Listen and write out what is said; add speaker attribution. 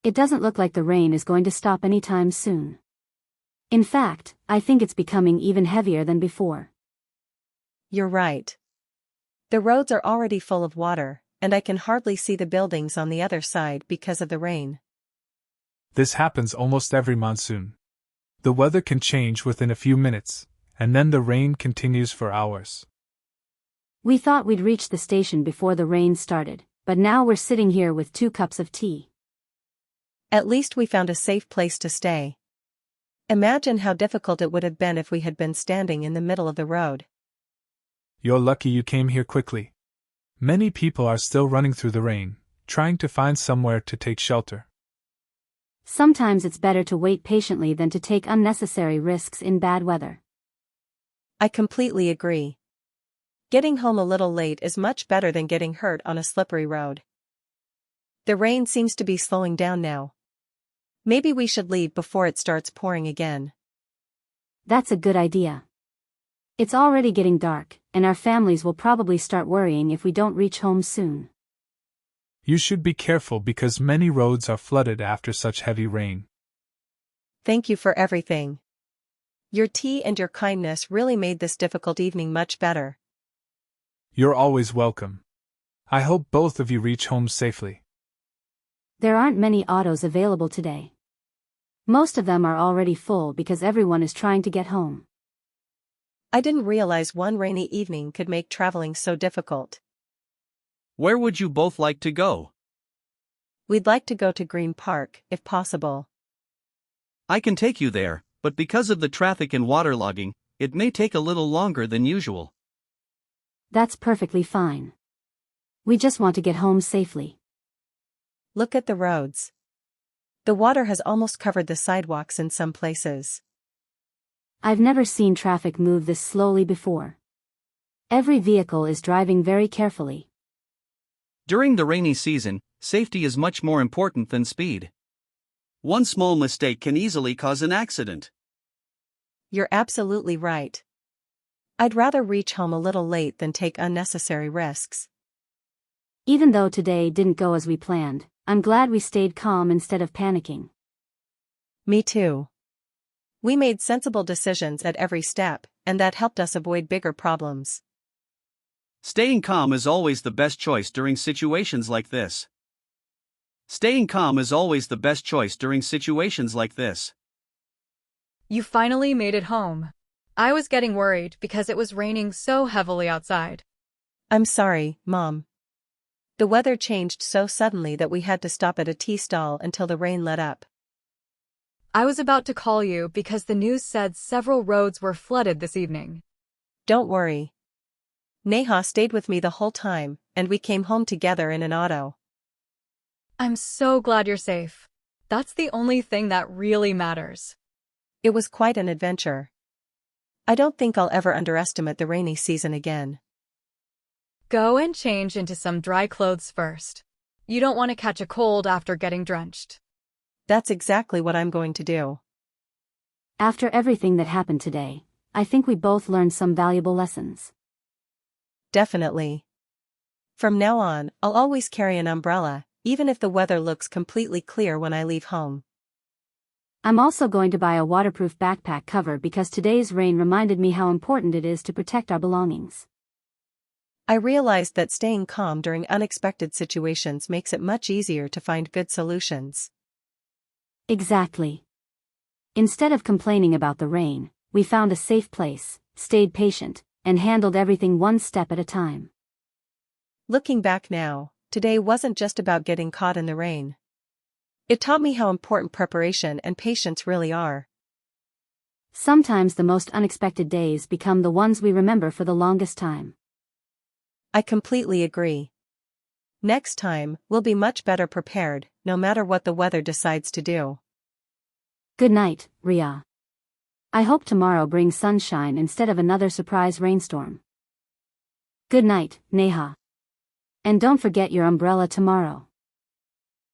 Speaker 1: It doesn't look like the rain is going to stop anytime soon. In fact, I think it's becoming even heavier than before.
Speaker 2: You're right. The roads are already full of water, and I can hardly see the buildings on the other side because of the rain.
Speaker 3: This happens almost every monsoon. The weather can change within a few minutes, and then the rain continues for hours.
Speaker 1: We thought we'd reach the station before the rain started, but now we're sitting here with 2 cups of tea.
Speaker 2: At least we found a safe place to stay. Imagine how difficult it would have been if we had been standing in the middle of the road.
Speaker 3: You're lucky you came here quickly. Many people are still running through the rain, trying to find somewhere to take shelter.
Speaker 1: Sometimes it's better to wait patiently than to take unnecessary risks in bad weather.
Speaker 2: I completely agree. Getting home a little late is much better than getting hurt on a slippery road. The rain seems to be slowing down now. Maybe we should leave before it starts pouring again.
Speaker 1: That's a good idea. It's already getting dark, and our families will probably start worrying if we don't reach home soon.
Speaker 3: You should be careful because many roads are flooded after such heavy rain.
Speaker 2: Thank you for everything. Your tea and your kindness really made this difficult evening much better.
Speaker 3: You're always welcome. I hope both of you reach home safely.
Speaker 1: There aren't many autos available today. Most of them are already full because everyone is trying to get home.
Speaker 2: I didn't realize one rainy evening could make traveling so difficult.
Speaker 4: Where would you both like to go?
Speaker 2: We'd like to go to Green Park, if possible.
Speaker 4: I can take you there, but because of the traffic and waterlogging, it may take a little longer than usual.
Speaker 1: That's perfectly fine. We just want to get home safely.
Speaker 2: Look at the roads. The water has almost covered the sidewalks in some places.
Speaker 1: I've never seen traffic move this slowly before. Every vehicle is driving very carefully.
Speaker 4: During the rainy season, safety is much more important than speed. One small mistake can easily cause an accident.
Speaker 2: You're absolutely right. I'd rather reach home a little late than take unnecessary risks.
Speaker 1: Even though today didn't go as we planned, I'm glad we stayed calm instead of panicking.
Speaker 2: Me too. We made sensible decisions at every step, and that helped us avoid bigger problems.
Speaker 4: Staying calm is always the best choice during situations like this. Staying calm is always the best choice during situations like this.
Speaker 5: You finally made it home. I was getting worried because it was raining so heavily outside.
Speaker 2: I'm sorry, Mom. The weather changed so suddenly that we had to stop at a tea stall until the rain let up.
Speaker 5: I was about to call you because the news said several roads were flooded this evening.
Speaker 2: Don't worry. Neha stayed with me the whole time, and we came home together in an auto.
Speaker 5: I'm so glad you're safe. That's the only thing that really matters.
Speaker 2: It was quite an adventure. I don't think I'll ever underestimate the rainy season again.
Speaker 5: Go and change into some dry clothes first. You don't want to catch a cold after getting drenched.
Speaker 2: That's exactly what I'm going to do.
Speaker 1: After everything that happened today, I think we both learned some valuable lessons.
Speaker 2: Definitely. From now on, I'll always carry an umbrella, even if the weather looks completely clear when I leave home.
Speaker 1: I'm also going to buy a waterproof backpack cover because today's rain reminded me how important it is to protect our belongings.
Speaker 2: I realized that staying calm during unexpected situations makes it much easier to find good solutions.
Speaker 1: Exactly. Instead of complaining about the rain, we found a safe place, stayed patient, and handled everything one step at a time.
Speaker 2: Looking back now, today wasn't just about getting caught in the rain. It taught me how important preparation and patience really are.
Speaker 1: Sometimes the most unexpected days become the ones we remember for the longest time.
Speaker 2: I completely agree. Next time, we'll be much better prepared, no matter what the weather decides to do.
Speaker 1: Good night, Ria. I hope tomorrow brings sunshine instead of another surprise rainstorm. Good night, Neha. And don't forget your umbrella tomorrow.